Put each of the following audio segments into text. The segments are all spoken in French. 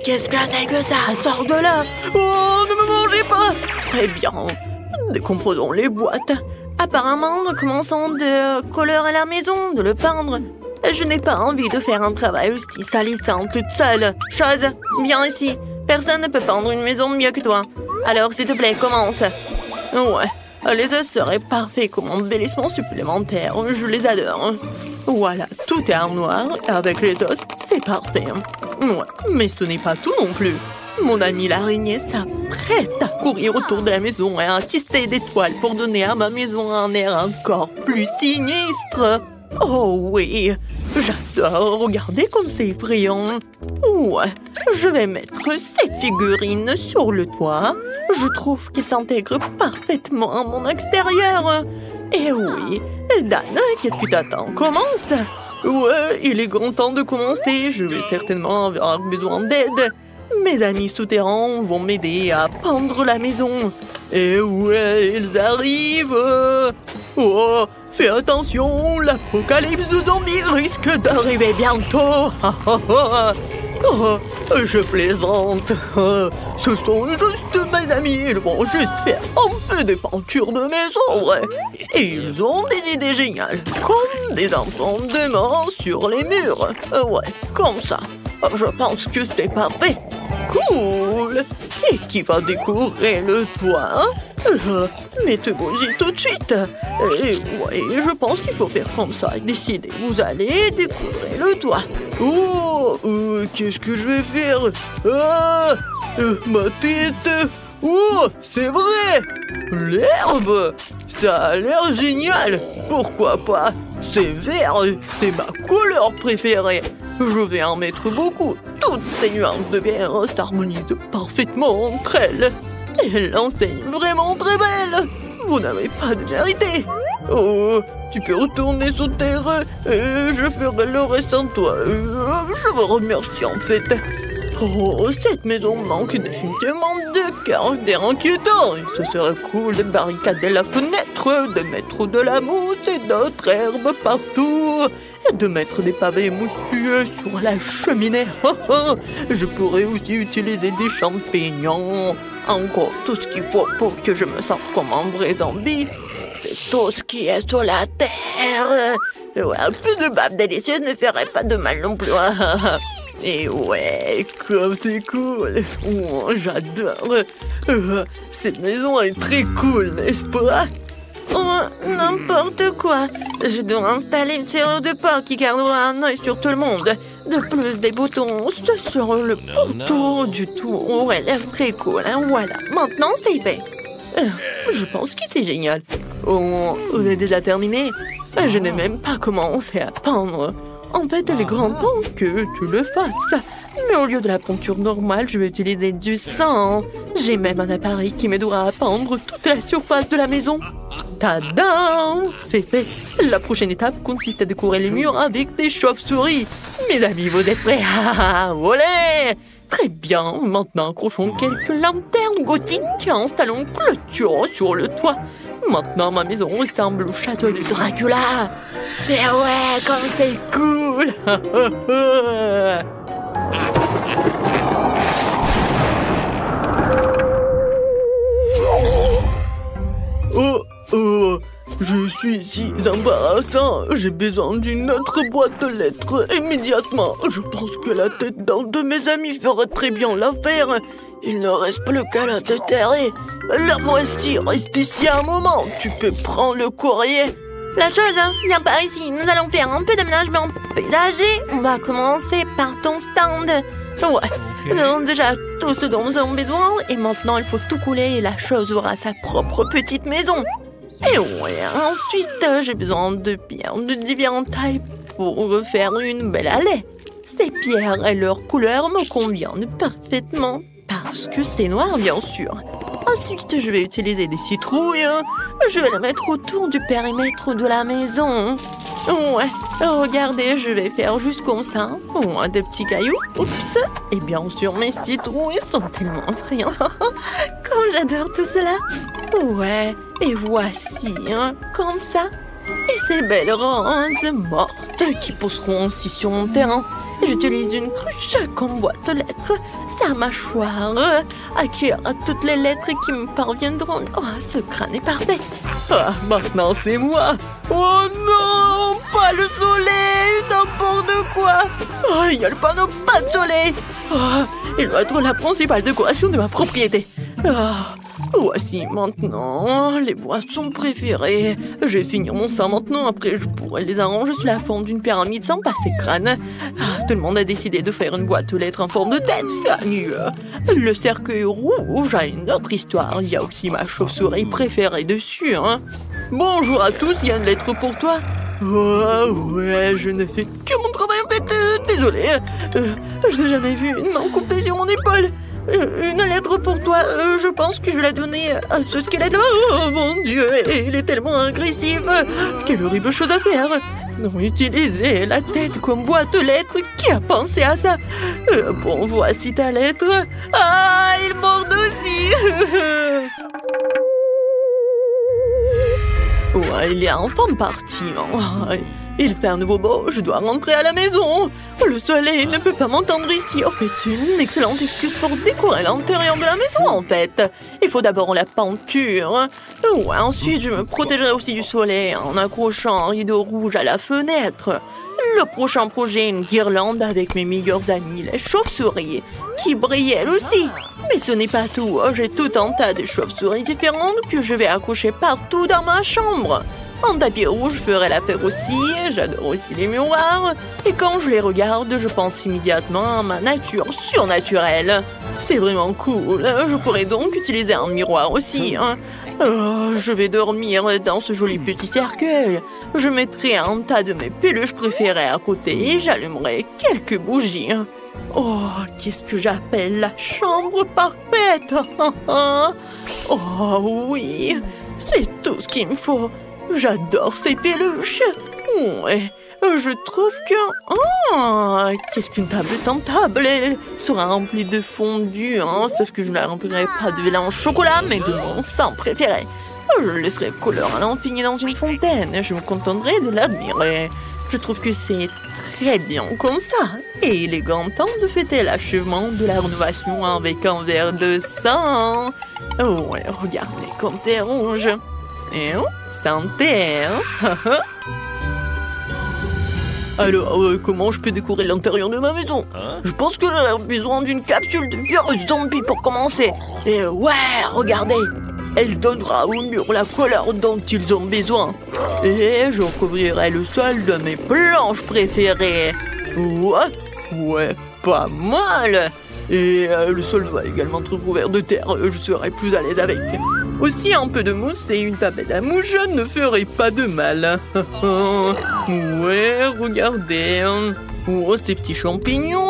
qu'est-ce que c'est que ça? Sors de là! Oh, ne me mangez pas! Très bien. Décomposons les boîtes. Apparemment, nous commençons de colorer la maison, de le peindre. Je n'ai pas envie de faire un travail aussi salissant toute seule. Chose, viens ici. Personne ne peut peindre une maison mieux que toi. Alors, s'il te plaît, commence. Ouais, les os seraient parfaits comme embellissement supplémentaire. Je les adore. Voilà, tout est en noir. Avec les os, c'est parfait. Ouais, mais ce n'est pas tout non plus. Mon ami l'araignée s'apprête à courir autour de la maison et à tisser des toiles pour donner à ma maison un air encore plus sinistre. Oh oui, j'adore. Regardez comme c'est effrayant. Ouais, je vais mettre ces figurines sur le toit. Je trouve qu'ils s'intègrent parfaitement à mon extérieur. Et oui, Dan, qu'est-ce que tu t'attends? Commence. Ouais, il est grand temps de commencer. Je vais certainement avoir besoin d'aide. Mes amis souterrains vont m'aider à peindre la maison. Et ouais, ils arrivent. Oh, fais attention, l'apocalypse de zombies risque d'arriver bientôt. Oh, je plaisante. Ce sont juste mes amis. Ils vont juste faire un peu de peinture de maison. Ouais. Et ils ont des idées géniales. Comme des enfants de main sur les murs. Ouais, comme ça. Je pense que c'est parfait. Cool. Et qui va décorer le toit? Mettez-vous-y tout de suite. Et ouais, je pense qu'il faut faire comme ça. Décidez, vous allez décorer le toit. Oh, qu'est-ce que je vais faire? Ma tête. Oh, c'est vrai. L'herbe. Ça a l'air génial. Pourquoi pas? C'est vert, c'est ma couleur préférée. Je vais en mettre beaucoup. Toutes ces nuances de vert s'harmonisent parfaitement entre elles. Et l'enseigne vraiment très belle. Vous n'avez pas de vérité. Oh, tu peux retourner sur terre et je ferai le reste sans toi. Je vous remercie en fait. Oh, cette maison manque définitivement de caractère inquiétant. Ce serait cool de barricader la fenêtre, de mettre de la mousse et d'autres herbes partout. Et de mettre des pavés moussueux sur la cheminée. Je pourrais aussi utiliser des champignons. Encore tout ce qu'il faut pour que je me sente comme un vrai zombie. C'est tout ce qui est sur la terre. Ouais, un peu de bave délicieuse ne ferait pas de mal non plus. Et ouais, comme c'est cool. Oh, j'adore. Cette maison est très cool, n'est-ce pas? Oh, n'importe quoi. Je dois installer une serrure de porc qui gardera un œil sur tout le monde. De plus, des boutons sur le pourtour du tour. Ouais, elle est très cool. Hein? Voilà, maintenant c'est fait. Je pense que c'est génial. Oh, vous avez déjà terminé? Je n'ai même pas commencé à peindre. En fait, il est grand temps que tu le fasses. Mais au lieu de la peinture normale, je vais utiliser du sang. J'ai même un appareil qui m'aidera à peindre toute la surface de la maison. Tadam! C'est fait. La prochaine étape consiste à décorer les murs avec des chauves-souris. Mes amis, vous êtes prêts? Olé! Très bien. Maintenant, accrochons quelques lanternes gothiques et installons une clôture sur le toit. Maintenant, ma maison ressemble au château de Dracula. Mais ouais, comme c'est cool! Je suis si embarrassant. J'ai besoin d'une autre boîte de lettres immédiatement. Je pense que la tête d'un de mes amis ferait très bien l'affaire. Il ne reste plus qu'à la déterrer. La voici, reste ici un moment. Tu peux prendre le courrier. La chose, viens par ici. Nous allons faire un peu d'aménagement paysager. On va commencer par ton stand. Ouais, nous avons déjà tout ce dont nous avons besoin. Et maintenant, il faut tout couler et la chose aura sa propre petite maison. Et ouais, ensuite, j'ai besoin de pierres de différentes tailles pour faire une belle allée. Ces pierres et leur couleur me conviennent parfaitement. Parce que c'est noir, bien sûr. Ensuite, je vais utiliser des citrouilles. Je vais les mettre autour du périmètre de la maison. Ouais, regardez, je vais faire juste comme ça. Ouais, des petits cailloux. Oups. Et bien sûr, mes citrouilles sont tellement effrayants. Comme j'adore tout cela. Ouais, et voici, comme ça. Et ces belles roses mortes qui pousseront aussi sur mon terrain. J'utilise une cruche comme boîte aux lettres. Sa mâchoire accueillera toutes les lettres qui me parviendront. Oh, ce crâne est parfait. Ah, maintenant c'est moi. Oh non, pas le soleil, n'importe quoi. Oh, il y a le panneau pas de soleil. Oh, il doit être la principale décoration de ma propriété. Ah, voici maintenant les boissons préférées. Je vais finir mon sang maintenant, après je pourrai les arranger sous la forme d'une pyramide sans passer crâne. Ah, tout le monde a décidé de faire une boîte aux lettres en forme de tête, c'est mieux. Le cercueil rouge a une autre histoire. Il y a aussi ma chauve-souris préférée dessus. Hein. Bonjour à tous, il y a une lettre pour toi. Oh ouais, je ne fais que mon travail en fait, désolé. Je n'ai jamais vu une main coupée sur mon épaule. Une lettre pour toi, je pense que je vais la donner à ce squelette. Oh mon Dieu, il est tellement agressif. Quelle horrible chose à faire. Non, utiliser la tête comme boîte aux lettres, qui a pensé à ça? Bon, voici ta lettre. Ah, il mord aussi. Ouais, il est enfin parti. Hein. Il fait un nouveau beau, je dois rentrer à la maison. Le soleil ne peut pas m'entendre ici. En fait, c'est une excellente excuse pour décorer l'intérieur de la maison, en fait. Il faut d'abord la peinture. Ouais, ensuite, je me protégerai aussi du soleil en accrochant un rideau rouge à la fenêtre. Le prochain projet, une guirlande avec mes meilleurs amis, les chauves-souris, qui brillent elles aussi. Mais ce n'est pas tout. J'ai tout un tas de chauves-souris différentes que je vais accrocher partout dans ma chambre. Un tapis rouge ferait l'affaire aussi, j'adore aussi les miroirs. Et quand je les regarde, je pense immédiatement à ma nature surnaturelle. C'est vraiment cool, je pourrais donc utiliser un miroir aussi. Hein. Oh, je vais dormir dans ce joli petit cercueil. Je mettrai un tas de mes peluches préférées à côté et j'allumerai quelques bougies. Oh, qu'est-ce que j'appelle la chambre parfaite. Oh oui, c'est tout ce qu'il me faut. J'adore ces peluches. Ouais, je trouve que... Oh, qu'est-ce qu'une table sans table? Elle sera remplie de fondu, hein, sauf que je ne la remplirai pas de lait en chocolat, mais de mon sang préféré. Je le laisserai couleur à l'infini dans une fontaine. Je me contenterai de l'admirer. Je trouve que c'est très bien comme ça. Et il est grand temps de fêter l'achèvement de la rénovation avec un verre de sang. Ouais, regardez comme c'est rouge. Et santé, hein. Alors, comment je peux décorer l'intérieur de ma maison? Je pense que j'ai besoin d'une capsule de virus zombie pour commencer. Et ouais, regardez, elle donnera au mur la couleur dont ils ont besoin. Et je recouvrirai le sol de mes planches préférées. Ouais, pas mal. Et le sol doit également être recouvert de terre, je serai plus à l'aise avec. Aussi, un peu de mousse et une tapette à mouche ne ferait pas de mal. Ouais, regardez. Oh, ces petits champignons.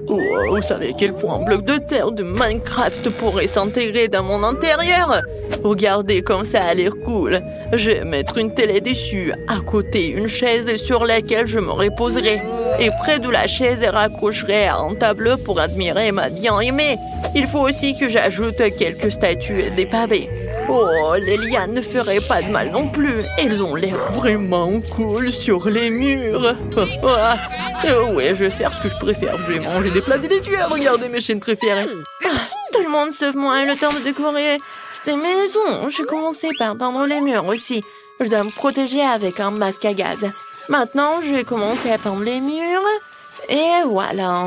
Oh, vous savez à quel point un bloc de terre de Minecraft pourrait s'intégrer dans mon intérieur? Regardez comme ça a l'air cool. Je vais mettre une télé dessus, à côté une chaise sur laquelle je me reposerai. Et près de la chaise, je raccrocherai un tableau pour admirer ma bien-aimée. Il faut aussi que j'ajoute quelques statues et des pavés. Oh, les lianes ne feraient pas de mal non plus. Elles ont l'air vraiment cool sur les murs. Ouais, je vais faire ce que je préfère. Je vais manger des plats délicieux. Regardez mes chaînes préférées. Tout le monde sauf moi a le temps de décorer cette maison. J'ai commencé par peindre les murs aussi. Je dois me protéger avec un masque à gaz. Maintenant, je vais commencer à peindre les murs. Et voilà.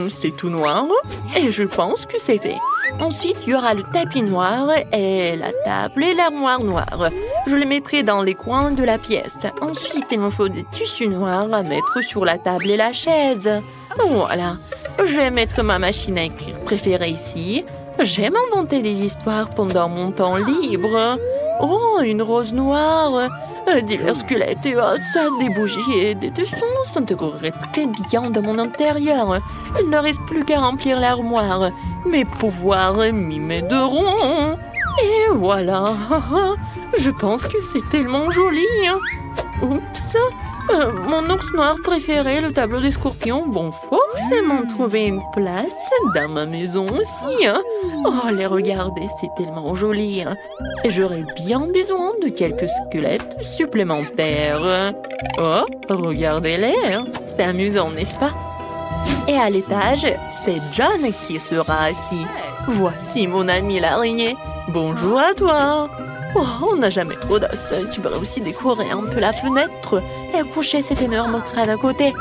C'est tout noir. Et je pense que c'est fait. Ensuite, il y aura le tapis noir et la table et l'armoire noire. Je les mettrai dans les coins de la pièce. Ensuite, il me faut des tissus noirs à mettre sur la table et la chaise. Voilà. Je vais mettre ma machine à écrire préférée ici. J'aime inventer des histoires pendant mon temps libre. Oh, une rose noire. Divers squelettes et os, des bougies et des dessins s'intégreraient très bien dans mon intérieur. Il ne reste plus qu'à remplir l'armoire. Mes pouvoirs m'y m'aideront. Et voilà. Je pense que c'est tellement joli. Oups. Mon ours noir préféré, le tableau des scorpions, vont forcément trouver une place dans ma maison aussi. Hein. Oh, les regarder, c'est tellement joli. Hein. Et j'aurais bien besoin de quelques squelettes supplémentaires. Oh, regardez-les. Hein. C'est amusant, n'est-ce pas? Et à l'étage, c'est John qui sera assis. Voici mon ami l'araignée. Bonjour à toi. Oh, on n'a jamais trop d'os. Tu pourrais aussi décorer un peu la fenêtre et accrocher cet énorme crâne à côté.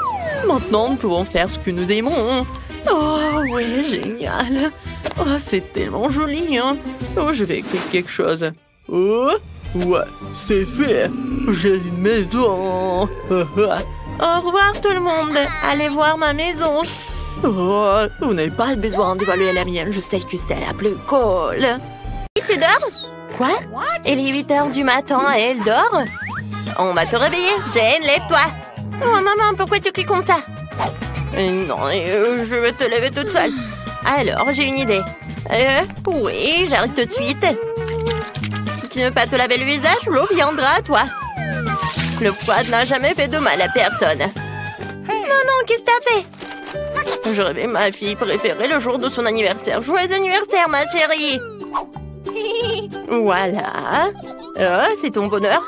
Maintenant, nous pouvons faire ce que nous aimons. Oh, ouais, génial. Oh, c'est tellement joli, hein. Oh, je vais écrire quelque chose. Oh, ouais, c'est fait. J'ai une maison. Au revoir tout le monde. Allez voir ma maison. Oh, vous n'avez pas besoin d'évaluer la mienne. Je sais que c'est la plus cool. Tu dors? Quoi? Il est 8 h du matin et elle dort? On va te réveiller. Jane, lève-toi. Oh maman, pourquoi tu cries comme ça? Non, je vais te lever toute seule. Alors, j'ai une idée. Oui, j'arrive tout de suite. Si tu ne veux pas te laver le visage, l'eau viendra à toi. Le froid n'a jamais fait de mal à personne. Maman, qu'est-ce que t'as fait? Je rêvais ma fille préférée le jour de son anniversaire. Joyeux anniversaire, ma chérie! Voilà. Oh, c'est ton bonheur.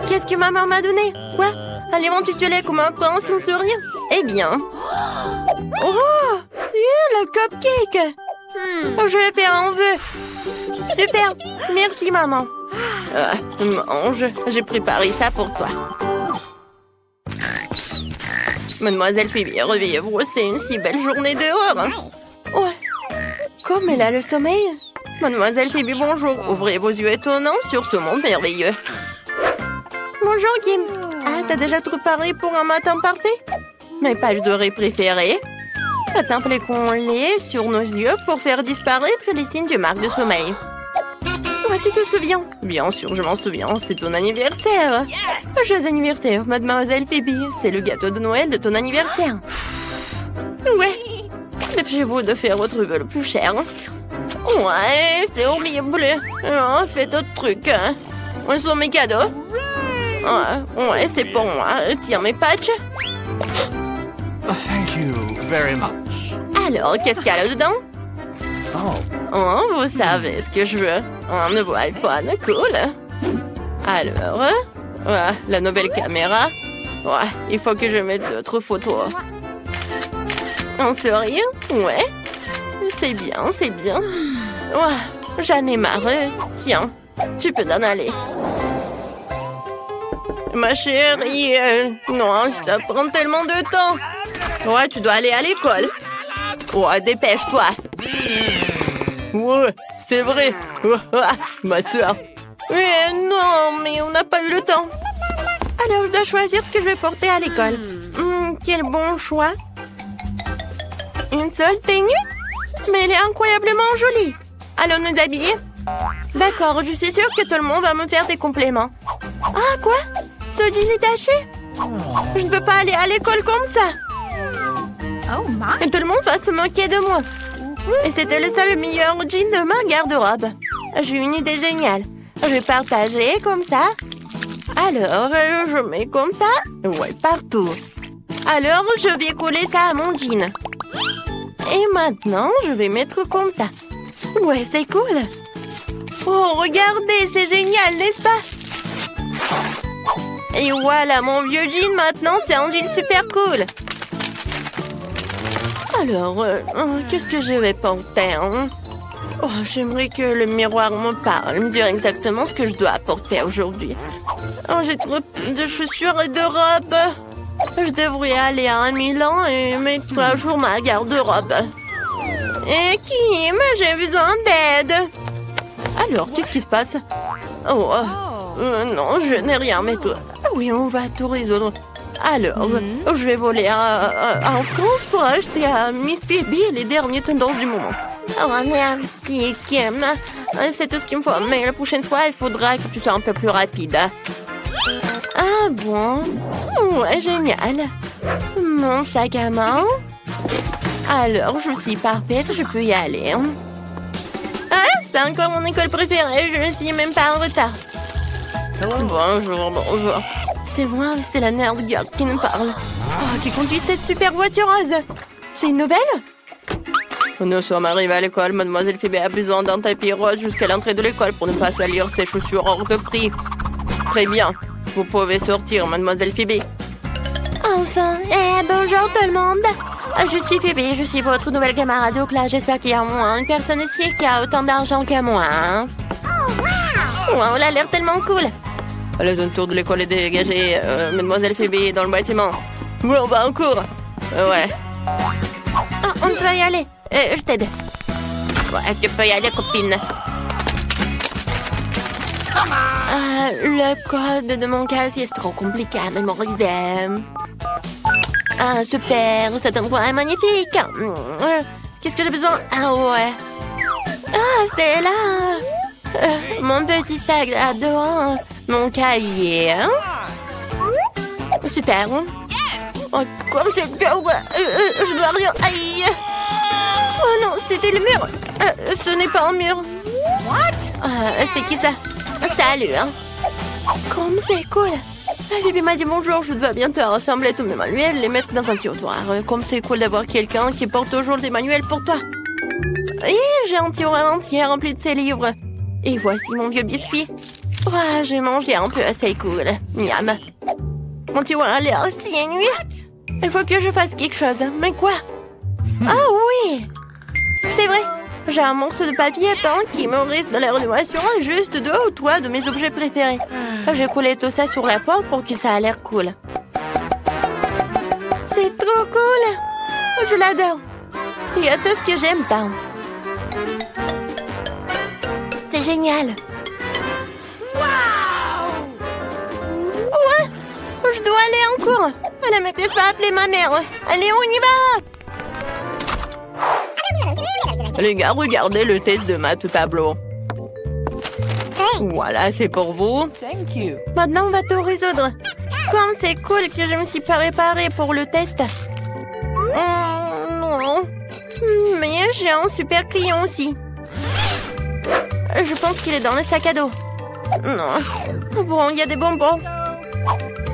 Qu'est-ce que maman m'a donné? Quoi? Alimente-tu-les comme un prince sans sourire? Eh bien... Oh! Le cupcake! Je vais faire un vœu. Super! Merci, maman. Mange, j'ai préparé ça pour toi. Mademoiselle Phoebe, réveillez-vous, c'est une si belle journée dehors. Ouais. Comme elle a le sommeil. Mademoiselle Phoebe, bonjour. Ouvrez vos yeux étonnants sur ce monde merveilleux. Bonjour, Kim. Ah, t'as déjà préparé pour un matin parfait? Mes pages dorées préférées. Appliquons-les sur nos yeux pour faire disparaître les signes de marque de sommeil. Ouais, tu te souviens? Bien sûr, je m'en souviens. C'est ton anniversaire. Joyeux anniversaire, Mademoiselle Phoebe. C'est le gâteau de Noël de ton anniversaire. Ouais. Dépêchez-vous de faire votre vœu le plus cher. Ouais, c'est horrible. Oh, fais d'autres trucs. Où sont mes cadeaux? Ouais, c'est pour moi. Tiens mes patchs. Thank you very much. Alors, qu'est-ce qu'il y a là-dedans? Oh, vous savez ce que je veux. Un nouveau iPhone, cool. Alors, la nouvelle caméra. Ouais, il faut que je mette d'autres photos. Un sourire? Ouais. C'est bien, c'est bien. Ouais, j'en ai marre. Tiens, tu peux t'en aller. Ma chérie, non, ça prend tellement de temps. Ouais, tu dois aller à l'école. Ouais, dépêche-toi. Ouais, c'est vrai. Ma soeur. Mais non, mais on n'a pas eu le temps. Alors, je dois choisir ce que je vais porter à l'école. Quel bon choix. Une seule tenue? Mais elle est incroyablement jolie. Allons nous habiller? D'accord, je suis sûre que tout le monde va me faire des compliments. Ah, quoi? Ce jean est taché? Je ne peux pas aller à l'école comme ça. Oh my. Et tout le monde va se moquer de moi. Et c'était le seul meilleur jean de ma garde-robe. J'ai une idée géniale. Je vais partager comme ça. Alors, je mets comme ça. Ouais, partout. Alors, je vais coller ça à mon jean. Et maintenant, je vais mettre comme ça. Ouais, c'est cool. Oh, regardez, c'est génial, n'est-ce pas? Et voilà, mon vieux jean, maintenant, c'est un jean super cool. Alors, qu'est-ce que je vais porter, hein? Oh, j'aimerais que le miroir me parle, me dire exactement ce que je dois porter aujourd'hui. Oh, j'ai trop de chaussures et de robes. Je devrais aller à Milan et mettre à jour ma garde-robe. Et Kim, j'ai besoin d'aide. Alors, qu'est-ce qui se passe? Oh, non, je n'ai rien, mais toi... Oui, on va tout résoudre. Alors, je vais voler en France pour acheter à Miss Phoebe les dernières tendances du moment. Oh, merci, Kim. C'est tout ce qu'il me faut. Mais la prochaine fois, il faudra que tu sois un peu plus rapide. Ah bon? Ouais, génial. Mon sac à main. Alors, je suis parfaite, je peux y aller. Ah, c'est encore mon école préférée, je ne suis même pas en retard. Bonjour, bonjour. C'est moi, c'est la nerd girl qui nous parle. Oh, qui conduit cette super voiture rose. C'est une nouvelle? Nous sommes arrivés à l'école. Mademoiselle Phoebe a besoin d'un tapis rose jusqu'à l'entrée de l'école pour ne pas salir ses chaussures hors de prix. Très bien. Vous pouvez sortir, Mademoiselle Phoebe. Enfin, bonjour tout le monde. Je suis Phoebe, je suis votre nouvelle camarade au classe. J'espère qu'il y a au moins une personne ici qui a autant d'argent que moi. Wow, elle a l'air tellement cool. Allez, un tour de l'école est dégagé. Mademoiselle Phoebe est dans le bâtiment. Oui, on va en cours. Ouais. Oh, on peut y aller. Je t'aide. Ouais, tu peux y aller, copine. Le code de mon casier, c'est trop compliqué à mémoriser. Ah, super, cet endroit est magnifique. Qu'est-ce que j'ai besoin? Ah ouais. Ah, c'est là. Mon petit sac à dos. Mon cahier. Super. Oh, comme c'est dur. Je dois rien. Aïe. Oh non, c'était le mur. Ce n'est pas un mur. What? C'est qui ça? Salut. Comme c'est cool. Phoebe m'a dit bonjour, je dois bientôt rassembler tous mes manuels et les mettre dans un tiroir. Comme c'est cool d'avoir quelqu'un qui porte toujours des manuels pour toi. Et j'ai un tiroir entier rempli de ces livres. Et voici mon vieux biscuit. Oh, j'ai mangé un peu, c'est cool. Miam. Mon tiroir a l'air si ennuyé. Il faut que je fasse quelque chose. Mais quoi? Ah oui! C'est vrai. J'ai un morceau de papier peint qui me reste de la rénovation juste de haut au toit de mes objets préférés. J'ai collé tout ça sur la porte pour que ça a l'air cool. C'est trop cool! Je l'adore. Il y a tout ce que j'aime pas. C'est génial. Ouais! Je dois aller en cours. La maîtresse va appeler ma mère. Allez, on y va! Les gars, regardez le test de maths au tableau. Voilà, c'est pour vous. Maintenant, on va tout résoudre. Comme c'est cool que je me suis pas réparée pour le test. Non. Mais j'ai un super crayon aussi. Je pense qu'il est dans le sac à dos. Non. Bon, il y a des bonbons.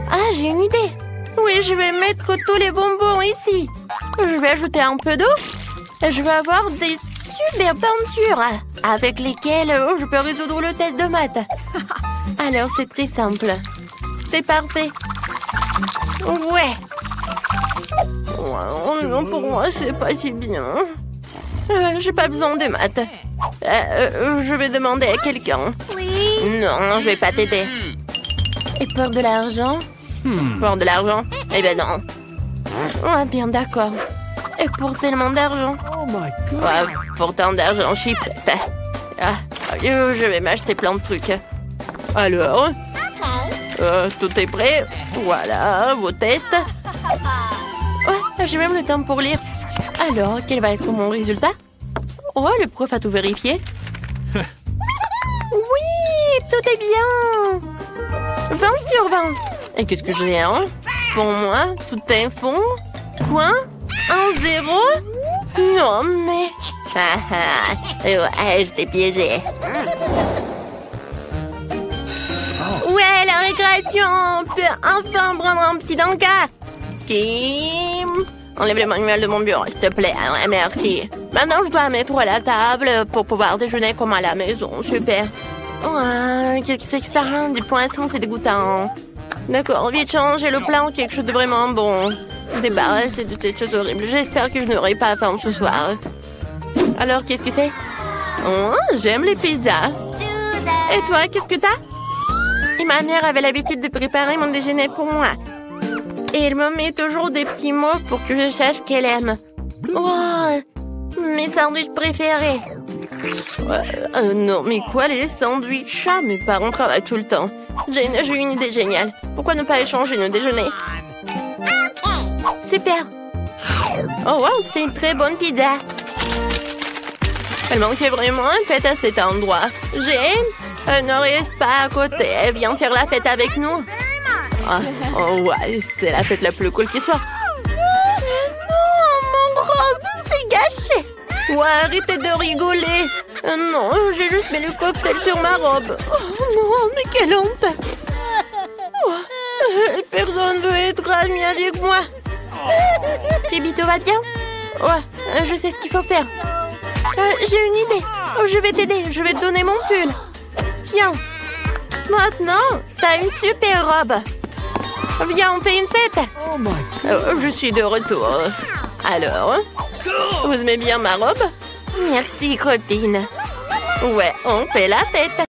Ah, j'ai une idée. Oui, je vais mettre tous les bonbons ici. Je vais ajouter un peu d'eau. Et je vais avoir des super peintures avec lesquelles je peux résoudre le test de maths. Alors, c'est très simple. C'est parfait. Ouais. Non, pour moi, c'est pas si bien. J'ai pas besoin de maths. Je vais demander à quelqu'un. Non, je vais pas t'aider. Et pour de l'argent? Pour de l'argent? Eh ben non. Ouais, bien d'accord. Et pour tellement d'argent? Ouais, pour tant d'argent, je suis prête. Je vais m'acheter plein de trucs. Alors? Tout est prêt? Voilà, vos tests. Ouais, j'ai même le temps pour lire. Alors, quel va être mon résultat? Oh, le prof a tout vérifié. Oui, tout est bien. 20 sur 20. Et qu'est-ce que j'ai, hein? Pour moi, tout est fond. Quoi? 1-0? Non, mais... ouais, je t'ai piégé. Ouais, la récréation. On peut enfin prendre un petit encas. Kim, enlève le manuel de mon bureau, s'il te plaît. Ouais, merci. Maintenant, je dois mettre à la table pour pouvoir déjeuner comme à la maison. Super. Ouais, qu'est-ce que c'est que ça? Du poisson, c'est dégoûtant. D'accord, vite changer le plan, quelque chose de vraiment bon. Débarrasser de ces choses horribles. J'espère que je n'aurai pas faim ce soir. Alors, qu'est-ce que c'est? Oh, j'aime les pizzas. Et toi, qu'est-ce que t'as? Et ma mère avait l'habitude de préparer mon déjeuner pour moi. Et elle me met toujours des petits mots pour que je sache qu'elle aime. Oh, mes sandwichs préférés. Non, mais quoi les sandwichs? Mes parents travaillent tout le temps. J'ai une idée géniale. Pourquoi ne pas échanger nos déjeuners? Super. Oh wow, c'est une très bonne pizza. Elle manquait vraiment un fête à cet endroit. Jane, ne reste pas à côté. Viens faire la fête avec nous. Oh ouais, c'est la fête la plus cool qui soit. Non, mon robe, c'est gâché. Ouais, arrêtez de rigoler. Non, j'ai juste mis le cocktail sur ma robe. Oh non, mais quelle honte. Personne veut être ami avec moi. Pépito va bien? Ouais, je sais ce qu'il faut faire. J'ai une idée. Oh, je vais t'aider. Je vais te donner mon pull. Tiens. Maintenant, ça a une super robe. Viens, on fait une fête. Je suis de retour. Alors, vous aimez bien ma robe? Merci, copine. Ouais, on fait la fête.